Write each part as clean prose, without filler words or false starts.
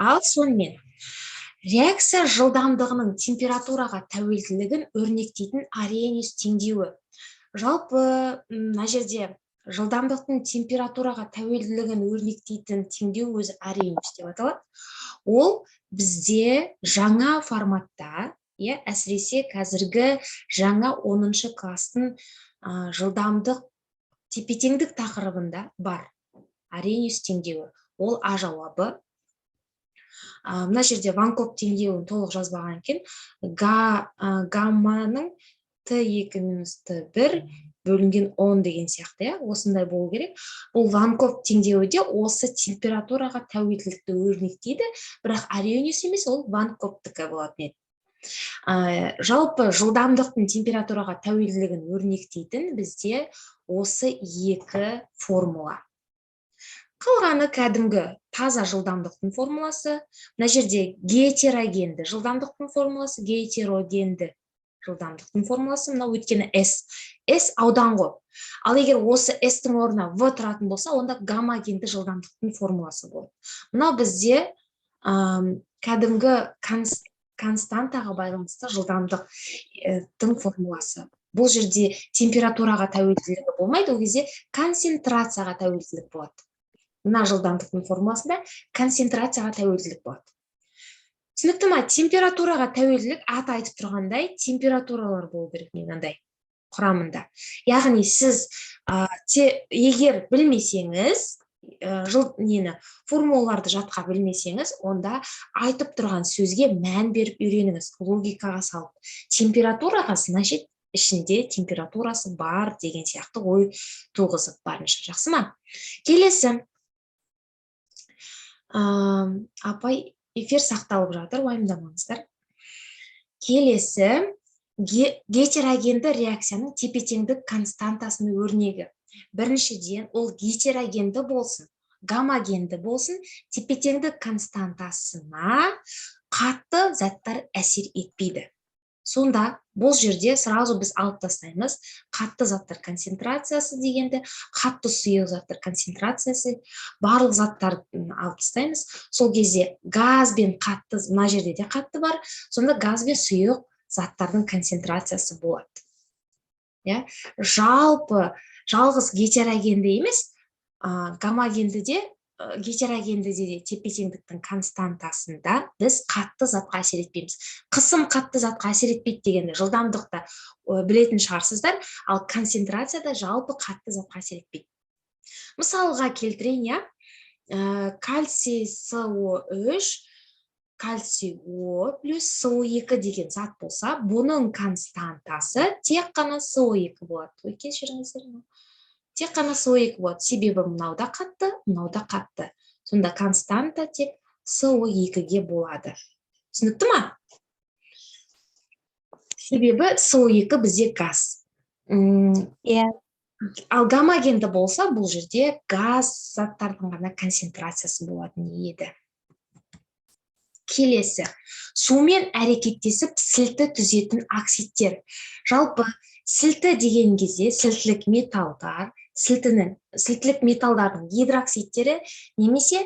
Ал сонымен реакция жылдамдығының температураға тәуелділігін өрнектейтін Арениус теңдеуі. Жалпы мына жерде жылдамдықтың температураға тәуелділігін өрнектейтін теңдеу өзі Арениус деп аталады. Ол бізде жаңа форматта, әсіресе қазіргі жаңа 10 класстың жылдамдық тепе-теңдік тақырыбында бар Арениус теңдеуі. Ол А жауабы. Мына жерде Ван Кок теңдеуін толық жазбаған екен. Гамманың Т2 минус Т1 бөлінген 10 деген сияқты, осындай болу керек. Бұл Ван Кок теңдеуі де осы температураға тәуелділікті өрнектейді, бірақ Арениус емес, ол Ван Коктікі болатын еді. Жалпы жылдамдықтың температураға тәуелділігін өрнектейтін бізде осы екі формула. Қалғаны кәдімгі таза жылдамдықтың формуласы. Мына жерде гетерогенді жылдамдықтың формуласы, гетерогенді жылдамдықтың формуласы, мына өйткені S. S аудан ғой. Ал егер осы S-тің орнына V тұратын болса, онда гаммагенді жылдамдықтың формуласы болады. Мына бізде кәдімгі константаға байланысты жылдамдықтың формуласы. Бұл жерде температураға тәуелділігі болмайды, ол кезде концентрацияға тәуелділік болады. Мына жылдамдықтың формуласында концентрацияға тәуелділік болады. Түсінікті ма? Температураға тәуелділік аты айтып тұрғандай температуралар болу керек мынандай құрамында. Яғни сіз егер білмесеңіз, формулаларды жатқа білмесеңіз, онда айтып тұрған сөзге мән беріп үйреніңіз, логикаға салып. Температураға, значит, ішінде температурасы бар деген сияқты ой туғызып барынша. Жақсы ма? Келесі. Апай, эфир сақталып жатыр, уайымдамаңыздар. Келесі, гетерогенді реакцияның тепе-теңдік константасының өрнегі. Біріншіден, ол гетерогенді болсын, гаммагенді болсын, тепе-теңдік константасына қатты заттар әсер етпейді. Сонда бұл жерде сразу біз алып тастаймыз қатты заттар концентрациясы дегенді, қатты сұйық заттар концентрациясы, барлық заттарды алып тастаймыз. Сол кезде газ бен қатты, мына жерде де қатты бар, сонда газ бен сұйық заттардың концентрациясы болады. Жалпы жалғыз гетерогенді емес, гаммагенді де гетерогенді де тепе-теңдіктің константасында біз қатты затқа әсер етпейміз. Қысым қатты затқа әсер етпейді дегенді жылдамдықта білетін шығарсыздар, ал концентрацияда жалпы қатты затқа әсер етпейді. Мысалға келтірейін, кальций СО3, кальций О плюс СО2 деген зат болса, бұның константасы тек қана СО2 болады. Кешіріңіздер. Тек қана СО2 болады. Себебі мынауда қатты, мынауда қатты. Сонда константа тек СО2-ге болады. Түсінікті ма? Себебі СО2 бізде газ. Ал гаммагенді болса, бұл жерде газ заттардың ғана концентрациясы болатын еді. Келесі, сумен әрекеттесіп сілті түзетін оксидтер. Жалпы сілті деген кезде сілтілік металдар, сілтілік металдардың гидроксидтері немесе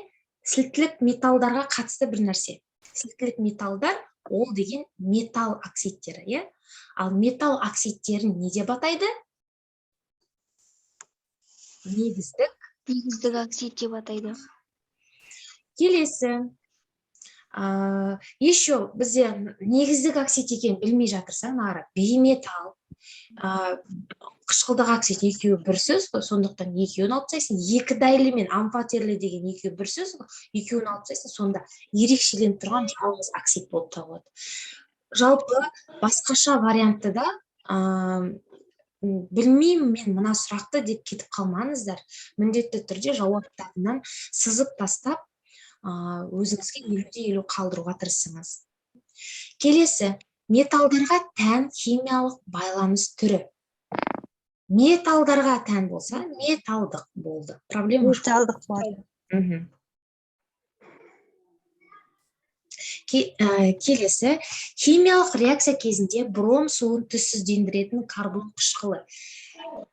сілтілік металдарға қатысты бір нәрсе. Сілтілік металдар ол деген металл оксидтері. Ал металл оксидтерін не деп атайды? Негіздік оксид деп атайды. Келесі. Еще бізде негіздік оксид екен білмей жатырсаң, бейметалл, қышқылдық оксид екеуі бір сөз, сондықтан екеуін алып тастайсың. Екі дәйлі мен амфотерлі деген екеуі бір сөз, екеуін алып тастайсың, сонда ерекшеленіп тұрған жалғыз оксид болып табылады. Жалпы басқаша вариантты да білмеймін мен мына сұрақты деп кетіп қалмаңыздар. Міндетті түрде жауаптарынан сызып тастап, өзіңізге 50-50 қалдыруға тырысыңыз. Келесі, металдарға тән химиялық байланыс түрі. Металдарға тән болса, металдық болды. Проблема жоқ. Металдық бар. Келесі, химиялық реакция кезінде бром суын түссіздендіретін карбон қышқылы.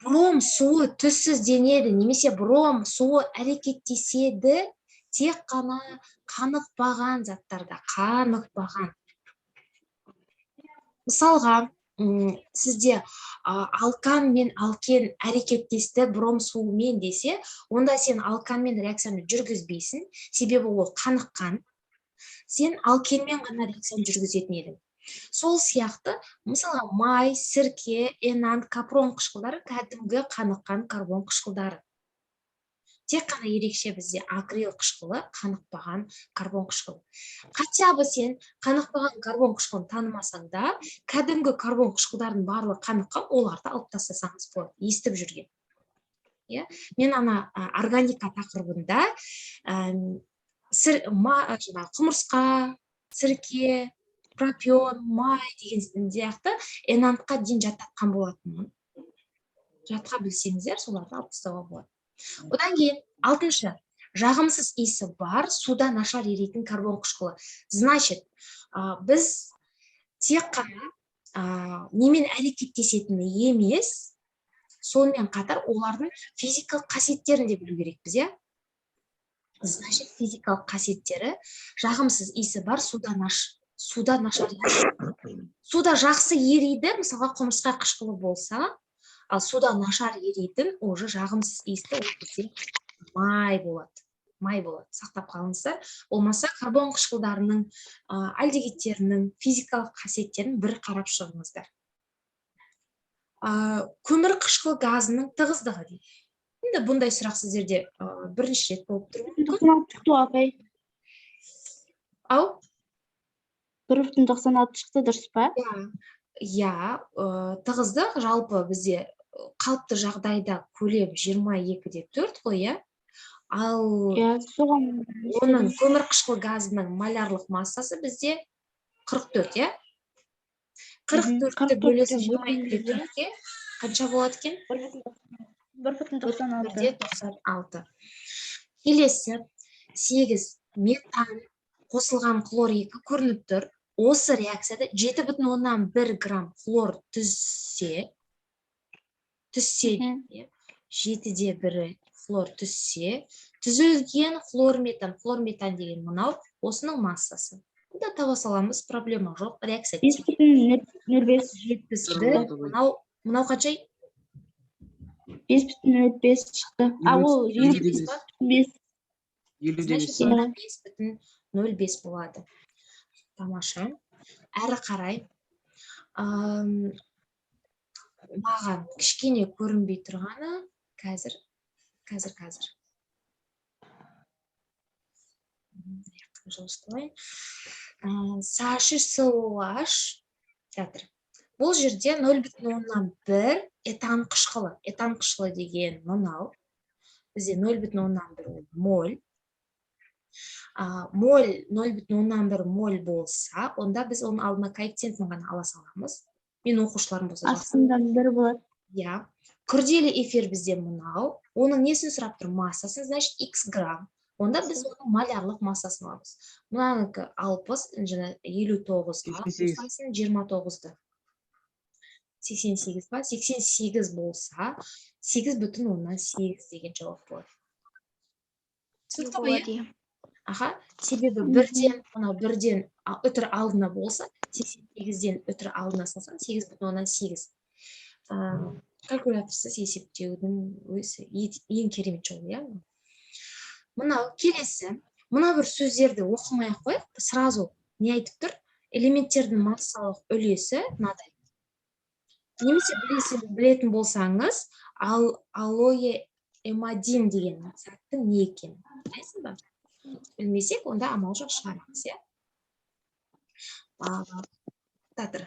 Бром суы түссізденеді, немесе бром суы әрекеттеседі тек қана қанықпаған заттарда, қанықпаған. Мысалға, сізде алкан мен алкен әрекеттесті бром суымен десе, онда сен алканмен реакцияны жүргізбейсің, себебі ол қаныққан. Сен алкенмен ғана реакцияны жүргізетін едің. Сол сияқты, мысалға, май, сірке, энан, капрон қышқылдары кәдімгі қаныққан карбон қышқылдары. Тек қана ерекше бізде акрил қышқылы қанықпаған карбон қышқылы. Хотя бы сен қанықпаған карбон қышқылын танымасаң да, кәдімгі карбон қышқылдардың барлығы қаныққан, оларды алып тастасаңыз болады, естіп жүрген. Мен ана органика тақырыбында құмырсқа, сірке, пропион, май деген сияқты энантқа дейін жаттатқан болатынмын. Жатқа білсеңіздер, соларды алып тастауға болады. Одан кейін, 6-шы, жағымсыз иісі бар, суда нашар еритін карбон қышқылы. Значит, біз тек қана немен әрекеттесетіні емес, сонымен қатар олардың физикалық қасиеттерін де білу керекпіз, иә? Значит, физикалық қасиеттері жағымсыз иісі бар, суда нашар ериді. Суда жақсы ериді, мысалға құмырсқа қышқылы болса, ал суда нашар еритін, уже жағымсыз иісті май болады. Сақтап қалыңыздар. Болмаса карбон қышқылдарының, альдегидтерінің физикалық қасиеттерін бір қарап шығыңыздар. Көмір қышқыл газының тығыздығы дейді. Енді бұндай сұрақ сіздерде бірінші рет болып тұр. 1,96 шықты, дұрыс па? Иә, тығыздық жалпы бізде қалыпты жағдайда көлем 22,4 қой, иә? Ал оның көмір қышқыл газының малярлық массасы бізде 44, иә? 44-ті бөлесін 22,4-ке қанша болады екен? 1,96. Келесі 8 метан қосылған хлор 2 көрініп тұр. Осы реакцияда 7,1 грамм хлор түссе, 7/1 хлор түссе, түзілген хлорметан деген мұнау, осының массасы. Бұнда таба саламыз, проблема жоқ, реакция. 5,05 мұнау қанша? 5,05 шықты. Ол 5,05 болады. Тамаша. Әрі қарай. Маған кішкене көрінбей тұрғаны қазір. H2SO3 бұл жерде 0,1 этан қышқылы. Этан қышқылы деген мынау. Бізде 0,1 моль. Моль 0,1 моль болса, онда біз оның алдына коэффициентін ғана ала саламыз. Мен оқушыларым болса астында 1 болады. Иә. Күрделі эфир бізде мұнау. Оның несін сұрап тұр? Массасын, значит, x грамм. Онда біз оның малярлық массасын аламыз. Мұнаныкі 60, жаңа 59-ға, 29-ды. 88 ба? 88 болса, 8,8 деген жауап болады. Түсінікті ғой? Себебі бірден үтір алдына болса, 88-ден үтір алдына салсаң, 8,8. Калькуляторсыз есептеудің өзі ең керемет жолы, иә? Мынау келесі. Мына бір сөздерді оқымай қойып, сразу не айтып тұр? Элементтердің массалық үлесі мынадай. Немесе білетін болсаңыз, алоэ М1 деген заттың не екен? Білесің ба? Білмесек, онда амал жоқ шығарамыз, иә?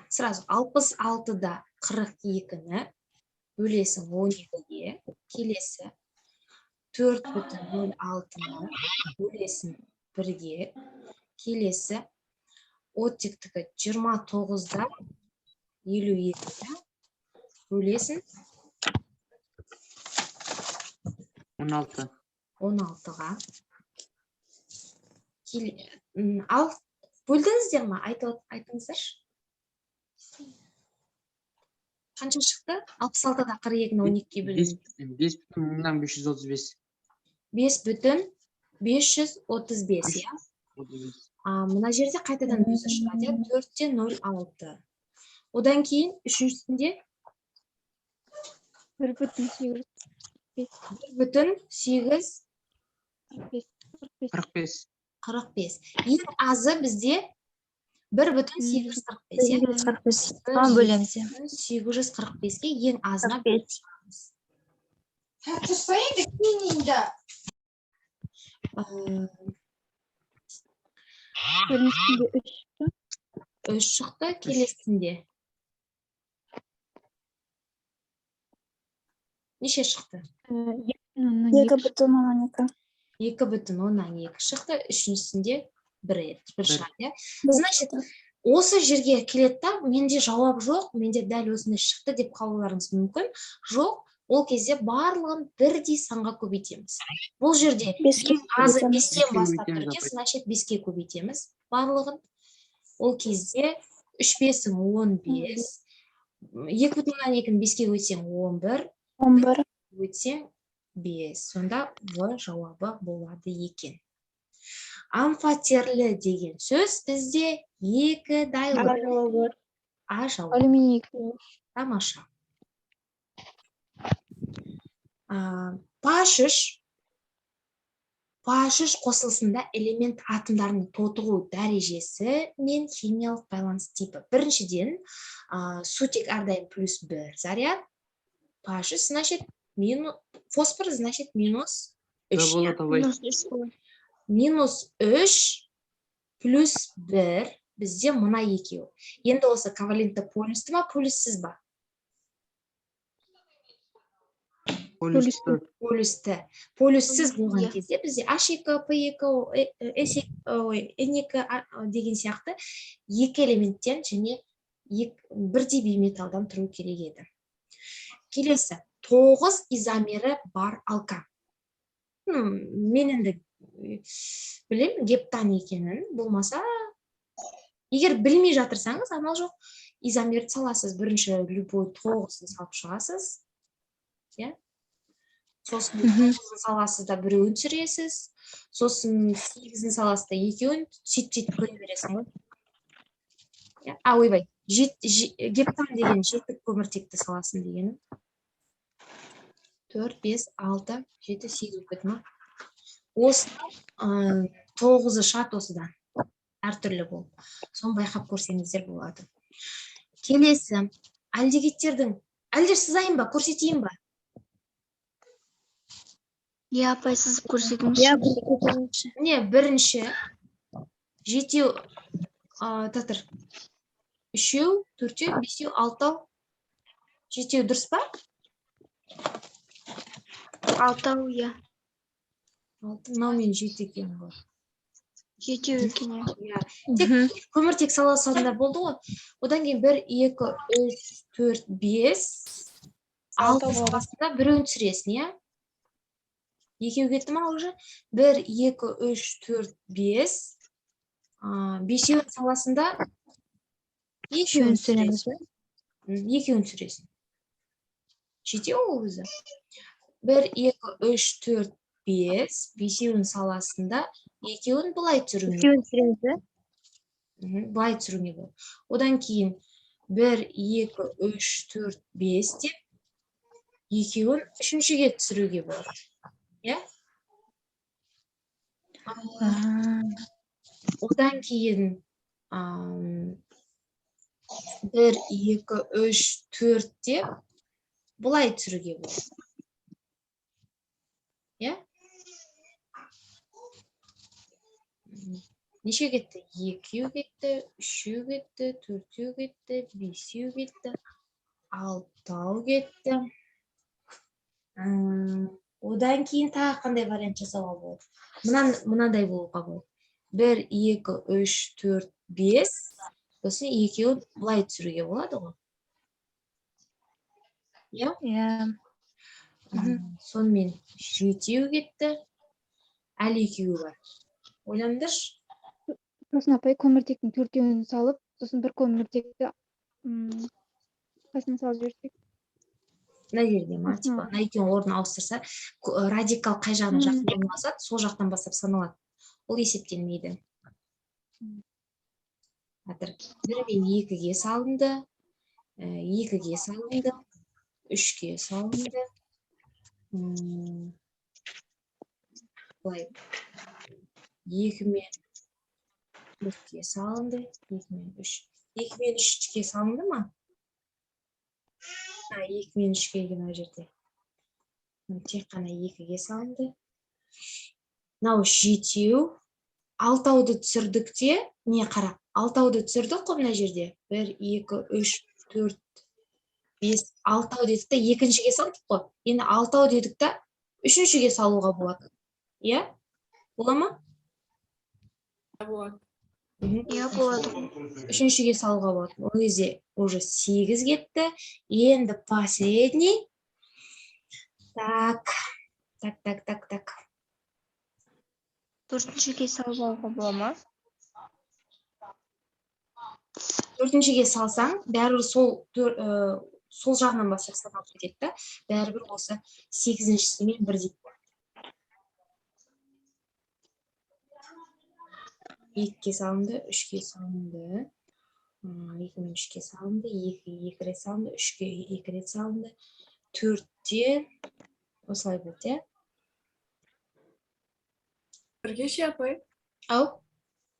Сразу 66-да 42-ні бөлесің 12-ге, келесі 4,06-ны бөлесің 1-ге, келесі оттектігі 29-да 52-ді бөлесің 16-ға. Ал бөлдіңіздер ма? Айтыңыздаршы. Қанша шықты? 66-да 42-ні 12-ге бөлінді. 5,535. 5,535. 535, иә? Мына жерде қайтадан өзі шығады, иә? 4-те 0,6. Одан кейін үшіншісінде 1,845. 1,845. 45. Ең азы бізде 1,845, иә? 845. Бөлеміз. 845-ке ең азына 45. Біріншісінде 3. 3 шықты, келесінде неше шықты? 2,12. 2,12 шықты, үшіншісінде 1 шығады, иә? Значит, осы жерге келеді да, менде жауап жоқ, менде дәл осындай шықты деп қабылдарыңыз мүмкін. Жоқ, ол кезде барлығын бірдей санға көбейтеміз. Бұл жерде ең азы 5-тен бастап тұрген, значит 5-ке көбейтеміз барлығын. Ол кезде 3-5-ің 15, 2,12-ні 5-ке көбейтсең 11, 11. өтсең 5. Сонда В жауабы болады екен. Амфотерлі деген сөз бізде 2 дайлы. А жауабы. Алюминий. Тамаша. Пашыш қосылысында элемент атомдарының тотығу дәрежесі мен химиялық байланыс типі. Біріншіден, сутик әрдайым +1 заряд. Пашыш, значит, фосфор, значит, -3. -3 +1 бізде мына екеу. Енді осы ковалентті полюсті ма, полюссіз ба? Полюссіз болған кезде бізде H2, P2, N2 деген сияқты екі элементтен және бірдей бейметалдан тұру керек еді. Келесі, 9 изомері бар алкан. Мен енді білем, гептан екенін, болмаса, егер білмей жатырсаңыз, амал жоқ, изомерді саласыз, бірінші любой 9-ын салып шығасыз, сосын 9-ын саласыз да біреуін түсіресіз, сосын 8-ін саласыз да екеуін сөйтіп көре бересің ғой. Ойбай, гептан деген жетік көміртекті саласын дегені. 4, 5, 6, 7, 8 өкет ма? Осы 9-ы шат осыдан. Әртүрлі бол. Соны байқап көрсеңіздер болады. Келесі, альдегидтердің, әлде сызайын ба, көрсетейін ба? Апай, сызып көрсетіңізші. Не, бірінші, жетеу, татыр, үшеу, төртеу, бесеу, алтау, жетеу дұрыс па? Алтау, иә. Мынау мен жеті екен ғой. Жетеу екен, иә. Тек көміртек саласында болды ғой. Одан кейін 1, 2, 3, 4, 5, 6 саласында біреуін түсіресің, иә? Екеу кетті ма уже? 1, 2, 3, 4, 5, 5-еуін саласында екеуін түсіресің. Екеуін түсіресің. Жетеу ол өзі. 1, 2, 3, 4, 5, 5-еуін саласында екеуін былай түсіруіңе. Былай түсіруіңе бол. Одан кейін 1, 2, 3, 4, 5 деп, екеуін үшіншіге түсіруге болады. Иә? Одан кейін 1, 2, 3, 4 деп, былай түсіруге болады. Иә? Неше кетті? 2 кетті, 3 кетті, 4 кетті, 5 кетті, 6 кетті. Одан кейін тағы қандай вариант жасауға болады? Мынандай болуға болады. 1, 2, 3, 4, 5. Сосын екеуін былай түсіруге болады ғой. Иә? Сонымен 7 кетті, әлі 2 бар. Ойландыршы. Сосын апай көміртектің 4-еуін салып, сосын бір көміртекті қасына салып жіберсек. мына жерге ма типа мына екеуінің орнын ауыстырса радикал қай жағына жақын орналасады сол жақтан бастап саналады. Ол есептелмейді. Батыр 1 мен 2-ге салынды, 2-ге салынды, 3-ге салынды. Былай 2 мен 4-ге салынды, 2 мен 3. 2 мен 3-ге салынды ма? 2 мен 3-ге мына жерде. Тек қана 2-ге салынды. Мынау 7, 6-ауды түсірдік те, не қара? 6-ауды түсірдік қой мына жерде. 1, 2, 3, 4, 5, 6-ау дедік та 2-шіге салдық қой. Енді 6-ау дедік та 3-шіге салуға болады. Иә? Бола ма? Болады. Иә, болады. 3-шіге салуға болады. Ол кезде уже 8 кетті. Енді последний. Так. 4-шіге салуға бола ма? 4-шіге салсаң, бәрібір сол жағынан бастап саналып кетеді да, бәрібір осы 8-шісімен бірдей. 2-ге салынды, 3-ге салынды, 2 мен 3-ге салынды, 2-ге 2 рет салынды, 3-ге 2 рет салынды, 4-те осылай болды, е? Бірге ше апай? Ау?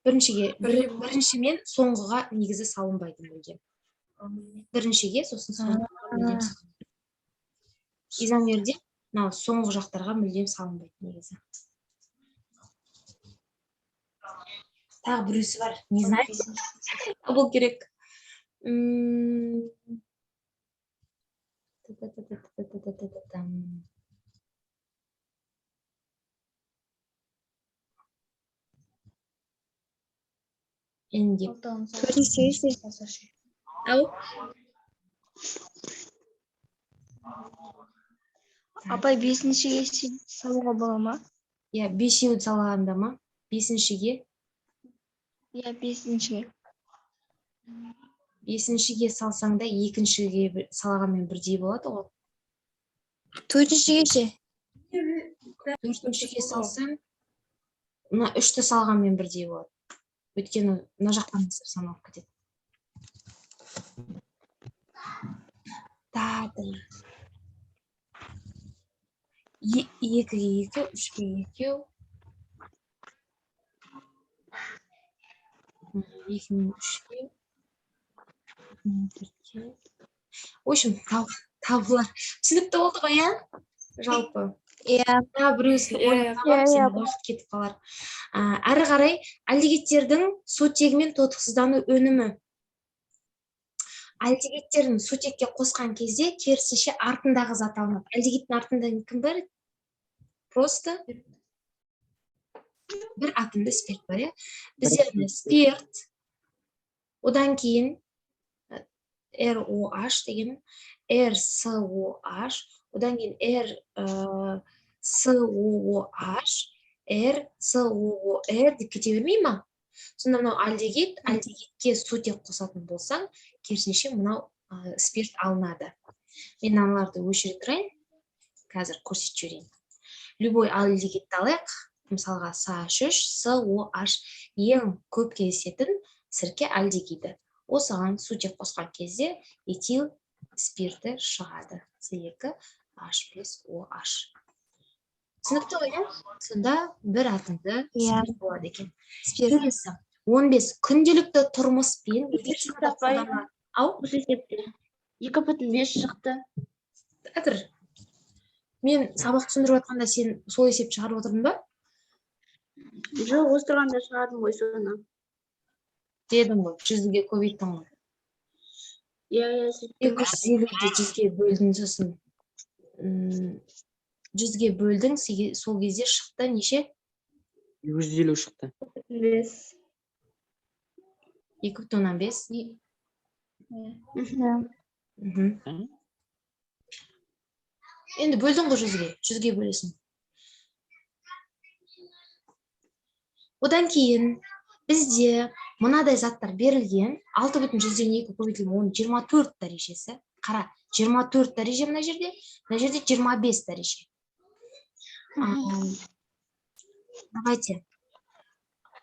Бірінші мен соңғыға негізі салынбайды мүлдем. Біріншіге, сосын соңғыға мүлдем салынбайды. Изомерде соңғы жақтарға мүлдем салынбайды негізі. Тағы біреусі бар, не знаете? Бұл керек. Енді. Ау? Апай 5-шіге салуға бола ма? Иә, 5-еуді салғанда ма? 5-шіге? Иә, 5-шіге. 5-шіге салсаң да 2-шіге салғанмен бірдей болады ғой. 4-шіге ше? 4-шіге салсаң, мына 3-ті салғанмен бірдей болады. Өйткені мына жақтан басып саналып кетеді. Тады. 2-ге 2, 3-ге 2. 2 мен 3-ге. 4-ге. В общем, табылар. Түсінікті болды ғой, иә? Жалпы. Иә. Біреусін ойлап сен уақыт кетіп қалар. Әрі қарай альдегидтердің сутегі мен тотықсыздану өнімі. Альдегидтердің сутекке қосқан кезде керісінше артындағы зат алынады. Альдегидтің артында кім бар? Просто бір атомды спирт бар, иә? Бізде спирт, одан кейін ROH деген, RCOH, одан кейін RCOOH, RCOOR деп кете бермей ма? Сонда мынау альдегидке сутек қосатын болсаң, керісінше мынау спирт алынады. Мен аналарды өшіре тұрайын, қазір көрсетіп жіберейін. Любой альдегидті алайық, мысалға CH3, COH ең көп кездесетін сірке альдегиді. Осыған сутек қосқан кезде этил спирті шығады. C2H+OH. Түсінікті ғой, иә? Сонда бір атомды спирт болады екен. Келесі 15 күнделікті тұрмыспен медицинада қолданылады. Ау? 2,5 шықты. Әтір, мен сабақ түсіндіріп жатқанда сен сол есеп шығарып отырдың ба? Жоқ, осы тұрғанда шығардым ғой соны. Дедім ғой, 100-ге көбейттің ғой. Иә, 250-ді 100-ге бөлдің, сосын 100-ге бөлдің, сол кезде шықты неше? 250 шықты. 2,5. Енді бөлдің ғой 100-ге бөлесің. Одан кейін бізде мынадай заттар берілген, 6,2 көбейтілген 24 дәрежесі. Қара, 24 дәреже мына жерде 25 дәреже. Давайте.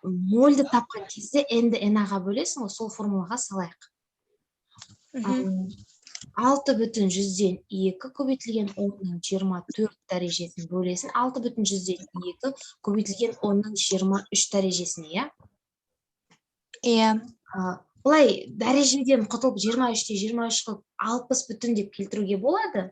Мольді тапқан кезде n-ді n-ға бөлесің, сол формулаға салайық. 6,2 көбейтілген 10-ның 24 дәрежесін бөлесін 6,2 көбейтілген 10-ның 23 дәрежесіне, иә? Иә. Бұлай дәрежеден құтылып 23-те 23 қылып 60 бүтін деп келтіруге болады.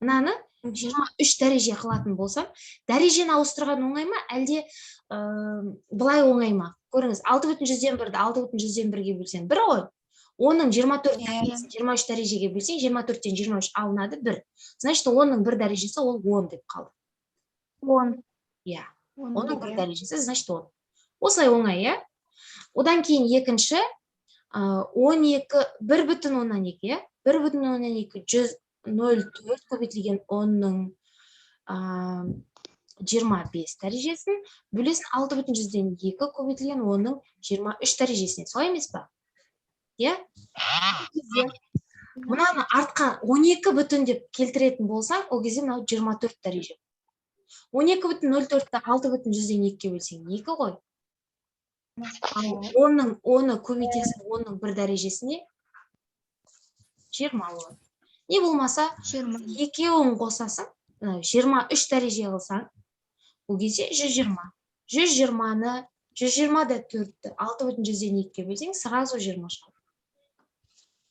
Мынаны 23 дәреже қылатын болсам, дәрежені ауыстырған оңай ма, әлде бұлай оңай ма? Көріңіз, 6,1-ді 6,1-ге бөлсең 1 ғой. Оның 24 дәрежесін 23 дәрежеге бөлсең, 24-тен 23 алынады 1. Значит, оның 1 дәрежесі ол 10 деп қалды. 10. Иә. Оның 1 дәрежесі, значит 10. Осылай оңай, иә? Одан кейін екінші 12, 1,2, иә? 1,2 104 көбейтілген 10-ның 25 дәрежесін бөлесін 6,2 көбейтілген 10-ның 23 дәрежесіне. Солай емес па? Иә? Мынаны артқа 12 бүтін деп келтіретін болсаң, ол кезде мынау 24 дәреже. 12,04-ті 6,2-ге бөлсең 2 ғой. Оны көбейтесің 10-ның 1 дәрежесіне 20 болады. Не болмаса, екеуін қосасың, 23 дәреже қылсаң, ол кезде 120. 120-ны, 120-да 4-ті 6,2-ге бөлсең, сразу 20 шығады.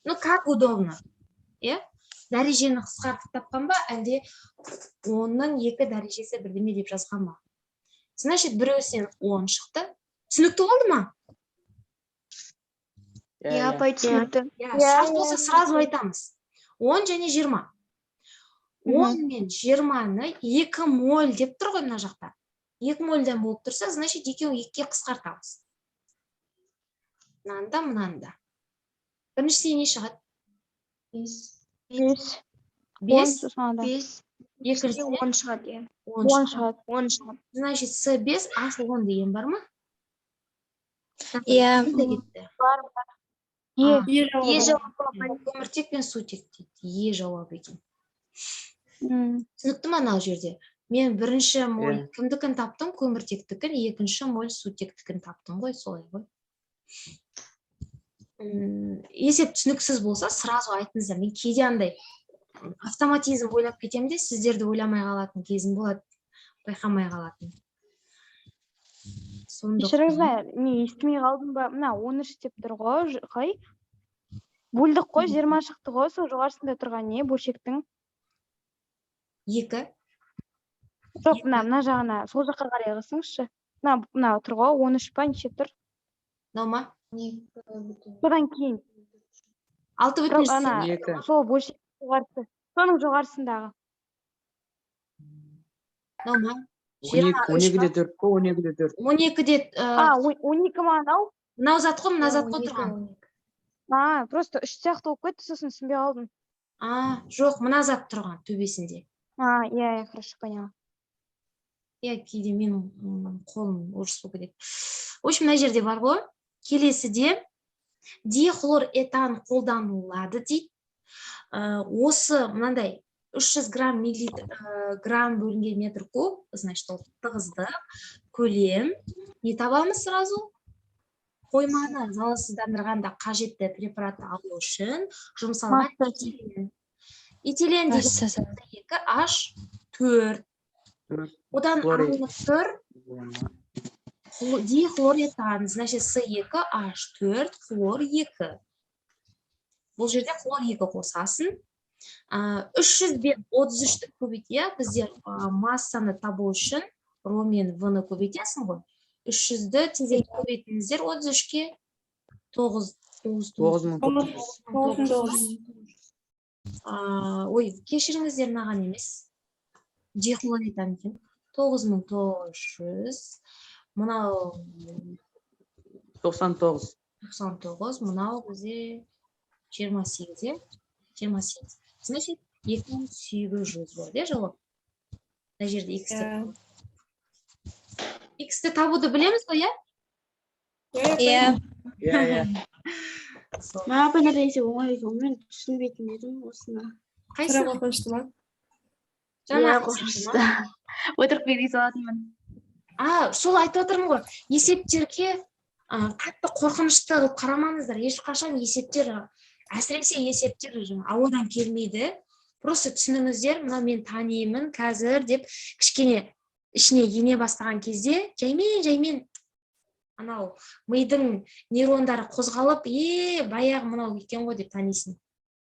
Ну, как удобно. Дәрежені қысқартып тапқан ба, әлде 10-ның 2 дәрежесі бірдеме деп жазған ба? Значит, біреусінен 10 шықты. Түсінікті болды ма? Иә, апай түсінікті. Сұрақ болса сразу айтамыз. 10 және 20. 10 мен 20-ны 2 моль деп тұр ғой мына жақта. 2 мольдан болып тұрса, значит, екеуін 2-ге қысқартамыз. Мынанда. Біріншісіне не шығады? 5. 5. Екіншісіне 10 шығады. 10 шығады. 10 шығады. Значит, С5 H10 деген бар ма? Иә. Бар. Е жауап. Көміртек пен сутек дейді. Е жауап екен. Түсінікті ма мынау жерде? Мен бірінші моль кімдікін таптым, көміртектікін, екінші моль сутектікін таптым ғой, солай ғой. Есеп түсініксіз болса, сразу айтыңыздар. Мен кейде андай автоматизм ойлап кетемін де, сіздерді ойламай қалатын кезім болады, байқамай қалатын. Кешіріңіздер, не естімей қалдым ба? Мына 13 деп тұр ғой, қай? Бөлдік қой, 20 шықты ғой, сол жоғарысында тұрған не бөлшектің? 2. Жоқ, мына жағына, сол жаққа қарай қылсаңызшы. Мына тұр ғой, 13 па, неше тұр? Наума? Содан кейін. 6,2. Сол бөлшек жоғарысы. Соның жоғарысындағы. Наума? 12-де 4 қой, 12-де 4. 12-де... 12 ма анау? Мынау зат қой, мына зат қой тұрған. Просто 3 сияқты болып кетті, сосын түсінбей қалдым. Жоқ, мына зат тұрған төбесінде. Иә, хорошо, поняла. Кейде менің қолым орыс болып кетеді. В общем, мына жерде бар ғой. Келесіде дихлоретан қолданылады дейді. Осы мынандай 300 грамм бөлінген метр куб, значит, ол тығыздық, көлем. Не табамыз сразу? Қойманы залалсыздандырғанда қажетті препаратты алу үшін жұмсалған этилен. Этилен деген H4. Одан алынып тұр дихлоретан, значит, С2H4, хлор 2. Бұл жерде хлор 2 қосасын. 300 бен 33-ті көбейтейік, біздер массаны табу үшін ромен В-ны көбейтесің ғой. 300-ді тезек көбейтіңіздер 33-ке 9,9. Ой, кешіріңіздер маған емес. Дихлоретан екен. 9,900. Мынау 99. 99, мынау бізде 28, 28. Значит, 2800 болады, жауап. Мына жерде X-ті. X-ті табуды білеміз ғой, иә? Иә. Иә. Маған бір нәрсе оңай екен, мен түсінбейтін едім осыны. Қайсы? Сұрап қорқынышты ма? Жаңа Иә, қорқынышты. Отырып бере салатынмын. Сол айтып отырмын ғой. Есептерге қатты қорқынышты қылып қарамаңыздар. Ешқашан есептер, әсіресе есептер ауадан келмейді. Просто түсініңіздер, мына мен танимын қазір деп кішкене ішіне ене бастаған кезде жаймен анау мидың нейрондары қозғалып, баяғы мынау екен ғой деп танисың.